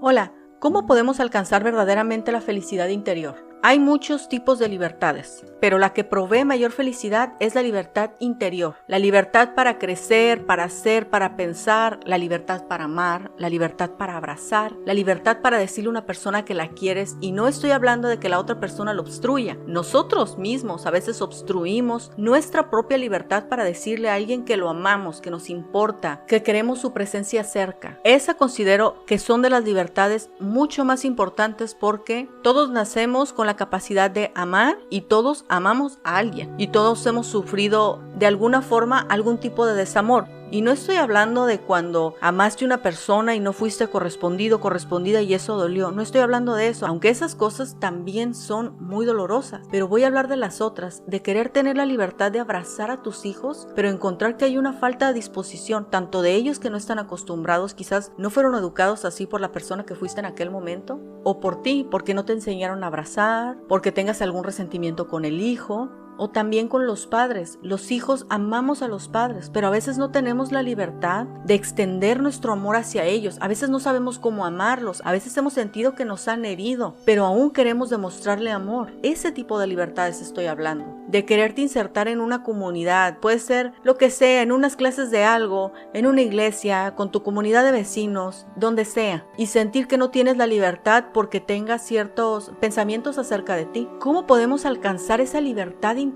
Hola, ¿cómo podemos alcanzar verdaderamente la felicidad interior? Hay muchos tipos de libertades, pero la que provee mayor felicidad es la libertad interior. La libertad para crecer, para hacer, para pensar, la libertad para amar, la libertad para abrazar, la libertad para decirle a una persona que la quieres, y no estoy hablando de que la otra persona lo obstruya. Nosotros mismos a veces obstruimos nuestra propia libertad para decirle a alguien que lo amamos, que nos importa, que queremos su presencia cerca. Esa considero que son de las libertades mucho más importantes porque todos nacemos con la capacidad de amar y todos amamos a alguien y todos hemos sufrido de alguna forma algún tipo de desamor. Y no estoy hablando de cuando amaste a una persona y no fuiste correspondido, correspondida y eso dolió. No estoy hablando de eso, aunque esas cosas también son muy dolorosas. Pero voy a hablar de las otras, de querer tener la libertad de abrazar a tus hijos, pero encontrar que hay una falta de disposición, tanto de ellos que no están acostumbrados, quizás no fueron educados así por la persona que fuiste en aquel momento, o por ti, porque no te enseñaron a abrazar, porque tengas algún resentimiento con el hijo. O también con los padres. Los hijos amamos a los padres, pero a veces no tenemos la libertad de extender nuestro amor hacia ellos. A veces no sabemos cómo amarlos. A veces hemos sentido que nos han herido, pero aún queremos demostrarle amor. Ese tipo de libertades estoy hablando. De quererte insertar en una comunidad. Puede ser lo que sea, en unas clases de algo, en una iglesia, con tu comunidad de vecinos, donde sea. Y sentir que no tienes la libertad porque tengas ciertos pensamientos acerca de ti. ¿Cómo podemos alcanzar esa libertad interior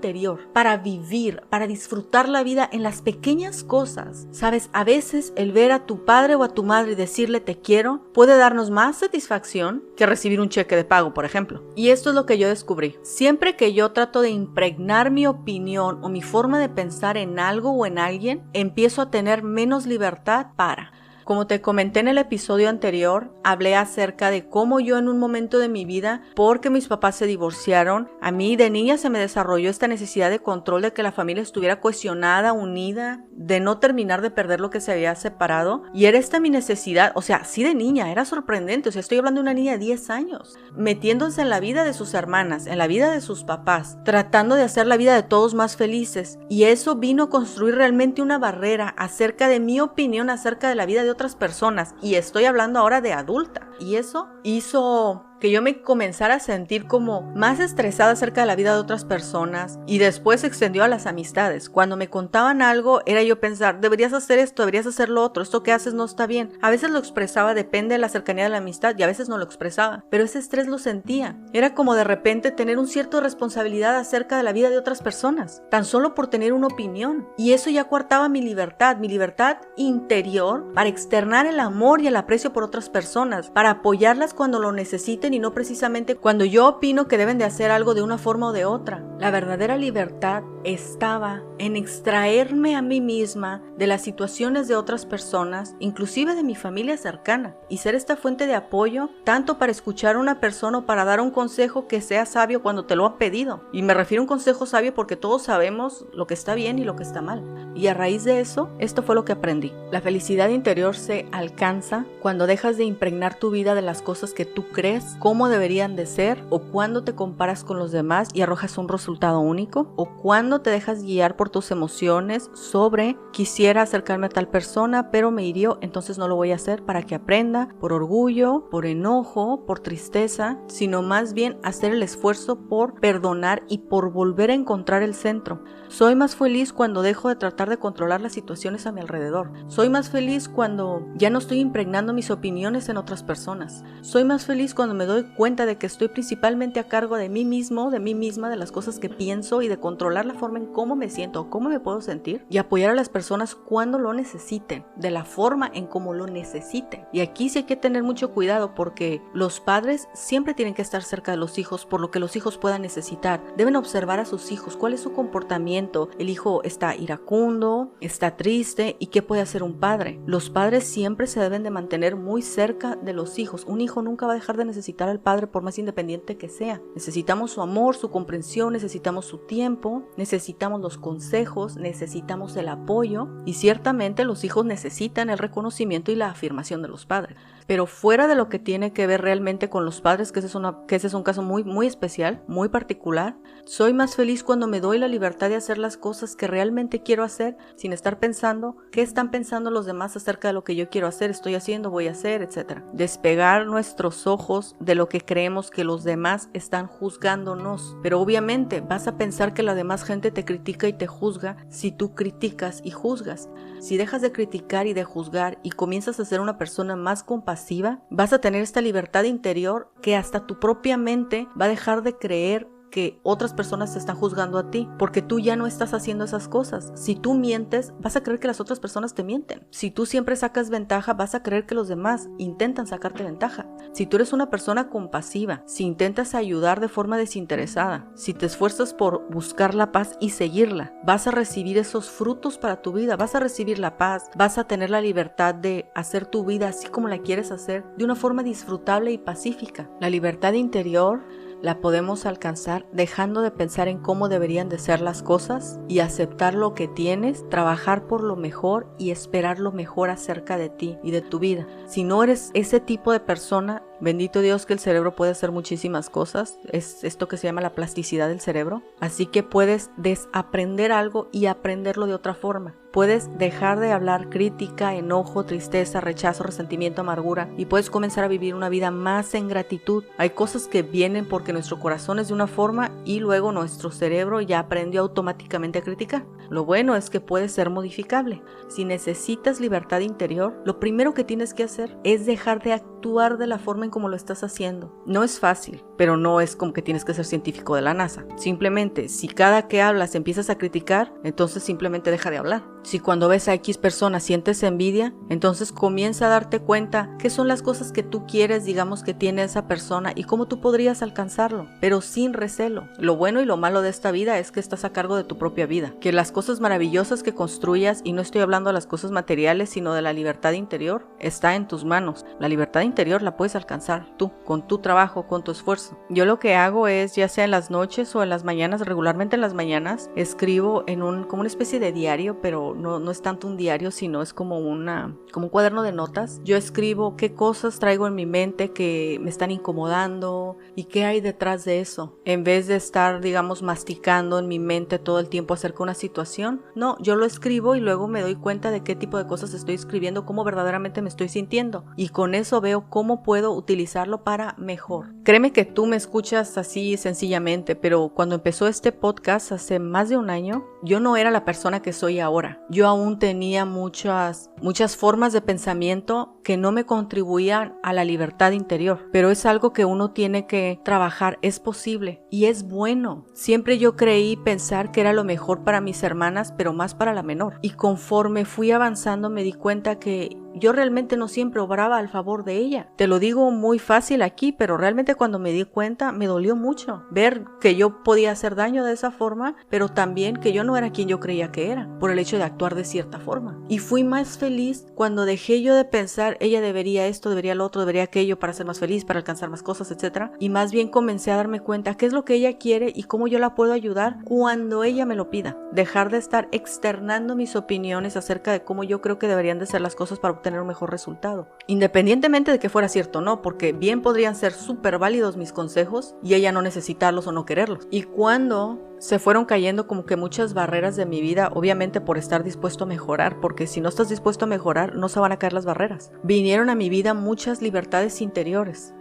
para vivir, para disfrutar la vida en las pequeñas cosas? Sabes, a veces el ver a tu padre o a tu madre y decirle te quiero puede darnos más satisfacción que recibir un cheque de pago, por ejemplo. Y esto es lo que yo descubrí. Siempre que yo trato de impregnar mi opinión o mi forma de pensar en algo o en alguien, empiezo a tener menos libertad para... Como te comenté en el episodio anterior, hablé acerca de cómo yo en un momento de mi vida, porque mis papás se divorciaron, a mí de niña se me desarrolló esta necesidad de control, de que la familia estuviera cohesionada, unida, de no terminar de perder lo que se había separado. Y era esta mi necesidad, o sea, sí de niña, era sorprendente, o sea, estoy hablando de una niña de 10 años, metiéndose en la vida de sus hermanas, en la vida de sus papás, tratando de hacer la vida de todos más felices. Y eso vino a construir realmente una barrera acerca de mi opinión, acerca de la vida de otras personas, y estoy hablando ahora de adulta, y eso hizo que yo me comenzara a sentir como más estresada acerca de la vida de otras personas, y después se extendió a las amistades. Cuando me contaban algo, era yo pensar, deberías hacer esto, deberías hacer lo otro, esto que haces no está bien. A veces lo expresaba, depende de la cercanía de la amistad, y a veces no lo expresaba, pero ese estrés lo sentía. Era como de repente tener un cierto responsabilidad acerca de la vida de otras personas, tan solo por tener una opinión, y eso ya coartaba mi libertad interior para externar el amor y el aprecio por otras personas, para apoyarlas cuando lo necesiten y no precisamente cuando yo opino que deben de hacer algo de una forma o de otra. La verdadera libertad estaba en extraerme a mí misma de las situaciones de otras personas, inclusive de mi familia cercana, y ser esta fuente de apoyo, tanto para escuchar a una persona o para dar un consejo que sea sabio cuando te lo han pedido. Y me refiero a un consejo sabio porque todos sabemos lo que está bien y lo que está mal. Y a raíz de eso, esto fue lo que aprendí. La felicidad interior se alcanza cuando dejas de impregnar tu vida de las cosas que tú crees cómo deberían de ser, o cuando te comparas con los demás y arrojas un resultado único, o cuando te dejas guiar por tus emociones sobre quisiera acercarme a tal persona pero me hirió, entonces no lo voy a hacer, para que aprenda, por orgullo, por enojo, por tristeza, sino más bien hacer el esfuerzo por perdonar y por volver a encontrar el centro. Soy más feliz cuando dejo de tratar de controlar las situaciones a mi alrededor. Soy más feliz cuando ya no estoy impregnando mis opiniones en otras personas. Soy más feliz cuando me doy cuenta de que estoy principalmente a cargo de mí mismo, de mí misma, de las cosas que pienso y de controlar la forma en cómo me siento o cómo me puedo sentir, y apoyar a las personas cuando lo necesiten, de la forma en cómo lo necesiten. Y aquí sí hay que tener mucho cuidado porque los padres siempre tienen que estar cerca de los hijos por lo que los hijos puedan necesitar. Deben observar a sus hijos, cuál es su comportamiento. El hijo está iracundo, está triste, ¿y qué puede hacer un padre? Los padres siempre se deben de mantener muy cerca de los hijos. Un hijo nunca va a dejar de necesitar al padre por más independiente que sea. Necesitamos su amor, su comprensión, necesitamos su tiempo, necesitamos los consejos, necesitamos el apoyo, y ciertamente los hijos necesitan el reconocimiento y la afirmación de los padres. Pero fuera de lo que tiene que ver realmente con los padres, que ese es un caso muy, muy especial, muy particular, soy más feliz cuando me doy la libertad de hacer las cosas que realmente quiero hacer, sin estar pensando qué están pensando los demás acerca de lo que yo quiero hacer, estoy haciendo, voy a hacer, etc. Despegar nuestros ojos de lo que creemos que los demás están juzgándonos. Pero obviamente vas a pensar que la demás gente te critica y te juzga si tú criticas y juzgas. Si dejas de criticar y de juzgar y comienzas a ser una persona más compasiva, vas a tener esta libertad interior que hasta tu propia mente va a dejar de creer que otras personas te están juzgando a ti, porque tú ya no estás haciendo esas cosas. Si tú mientes, vas a creer que las otras personas te mienten. Si tú siempre sacas ventaja, vas a creer que los demás intentan sacarte ventaja. Si tú eres una persona compasiva, si intentas ayudar de forma desinteresada, si te esfuerzas por buscar la paz y seguirla, vas a recibir esos frutos para tu vida, vas a recibir la paz, vas a tener la libertad de hacer tu vida así como la quieres hacer, de una forma disfrutable y pacífica. La libertad interior la podemos alcanzar dejando de pensar en cómo deberían de ser las cosas y aceptar lo que tienes, trabajar por lo mejor y esperar lo mejor acerca de ti y de tu vida. Si no eres ese tipo de persona, bendito Dios que el cerebro puede hacer muchísimas cosas. Es esto que se llama la plasticidad del cerebro. Así que puedes desaprender algo y aprenderlo de otra forma. Puedes dejar de hablar crítica, enojo, tristeza, rechazo, resentimiento, amargura y puedes comenzar a vivir una vida más en gratitud. Hay cosas que vienen porque nuestro corazón es de una forma y luego nuestro cerebro ya aprendió automáticamente a criticar. Lo bueno es que puede ser modificable. Si necesitas libertad interior, lo primero que tienes que hacer es dejar de actuar de la forma en como lo estás haciendo. No es fácil, pero no es como que tienes que ser científico de la NASA. Simplemente, si cada que hablas empiezas a criticar, entonces simplemente deja de hablar. Si cuando ves a X persona sientes envidia, entonces comienza a darte cuenta qué son las cosas que tú quieres, digamos, que tiene esa persona y cómo tú podrías alcanzarlo, pero sin recelo. Lo bueno y lo malo de esta vida es que estás a cargo de tu propia vida, que las cosas maravillosas que construyas, y no estoy hablando de las cosas materiales, sino de la libertad interior, está en tus manos. La libertad interior la puedes alcanzar tú, con tu trabajo, con tu esfuerzo. Yo lo que hago es, ya sea en las noches o en las mañanas, regularmente en las mañanas, escribo como una especie de diario, pero no es tanto un diario, sino es como un cuaderno de notas. Yo escribo qué cosas traigo en mi mente que me están incomodando y qué hay detrás de eso. En vez de estar, digamos, masticando en mi mente todo el tiempo acerca de una situación, no, yo lo escribo y luego me doy cuenta de qué tipo de cosas estoy escribiendo, cómo verdaderamente me estoy sintiendo, y con eso veo cómo puedo utilizarlo para mejor. Créeme que tú me escuchas así sencillamente, pero cuando empezó este podcast hace más de un año, yo no era la persona que soy ahora. Yo aún tenía muchas formas de pensamiento que no me contribuían a la libertad interior, pero es algo que uno tiene que trabajar, es posible y es bueno. Siempre yo creí pensar que era lo mejor para mis hermanas, pero más para la menor. Y conforme fui avanzando me di cuenta que yo realmente no siempre obraba al favor de ella. Te lo digo muy fácil aquí, pero realmente cuando me di cuenta me dolió mucho ver que yo podía hacer daño de esa forma, pero también que yo no era quien yo creía que era, por el hecho de actuar de cierta forma. Y fui más feliz cuando dejé yo de pensar, ella debería esto, debería lo otro, debería aquello para ser más feliz, para alcanzar más cosas, etc. Y más bien comencé a darme cuenta qué es lo que ella quiere y cómo yo la puedo ayudar cuando ella me lo pida. Dejar de estar externando mis opiniones acerca de cómo yo creo que deberían de ser las cosas para obtener un mejor resultado. Independientemente de que fuera cierto o no, porque bien podrían ser súper válidos mis consejos y ella no necesitarlos o no quererlos. Y cuando se fueron cayendo como que muchas barreras de mi vida, obviamente por estar dispuesto a mejorar, porque si no estás dispuesto a mejorar, no se van a caer las barreras. Vinieron a mi vida muchas libertades interiores,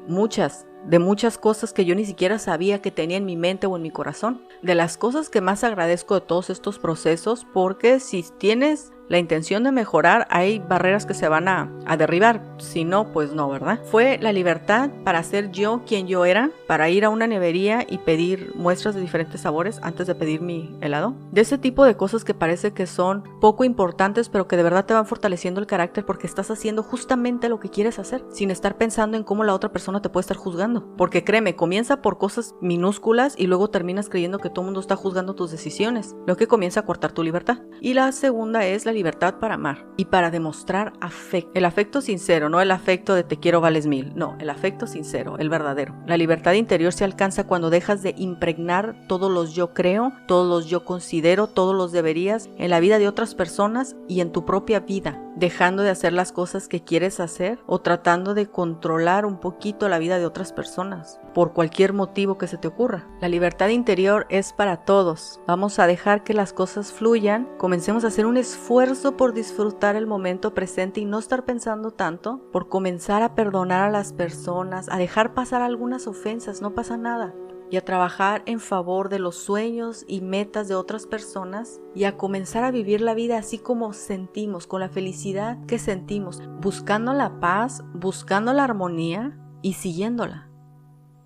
de muchas cosas que yo ni siquiera sabía que tenía en mi mente o en mi corazón. De las cosas que más agradezco de todos estos procesos, porque si tienes la intención de mejorar, hay barreras que se van a derribar. Si no, pues no, ¿verdad? Fue la libertad para ser yo quien yo era, para ir a una nevería y pedir muestras de diferentes sabores antes de pedir mi helado. De ese tipo de cosas que parece que son poco importantes, pero que de verdad te van fortaleciendo el carácter porque estás haciendo justamente lo que quieres hacer, sin estar pensando en cómo la otra persona te puede estar juzgando. Porque créeme, comienza por cosas minúsculas y luego terminas creyendo que todo el mundo está juzgando tus decisiones, lo que comienza a cortar tu libertad. Y la segunda es la libertad para amar y para demostrar afecto. El afecto sincero, no el afecto de te quiero vales mil. No, el afecto sincero, el verdadero. La libertad interior se alcanza cuando dejas de impregnar todos los yo creo, todos los yo considero, todos los deberías en la vida de otras personas y en tu propia vida, dejando de hacer las cosas que quieres hacer o tratando de controlar un poquito la vida de otras personas por cualquier motivo que se te ocurra. La libertad interior es para todos. Vamos a dejar que las cosas fluyan, comencemos a hacer un esfuerzo por disfrutar el momento presente y no estar pensando tanto, por comenzar a perdonar a las personas, a dejar pasar algunas ofensas, no pasa nada, y a trabajar en favor de los sueños y metas de otras personas y a comenzar a vivir la vida así como sentimos, con la felicidad que sentimos, buscando la paz, buscando la armonía y siguiéndola.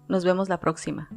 Nos vemos la próxima.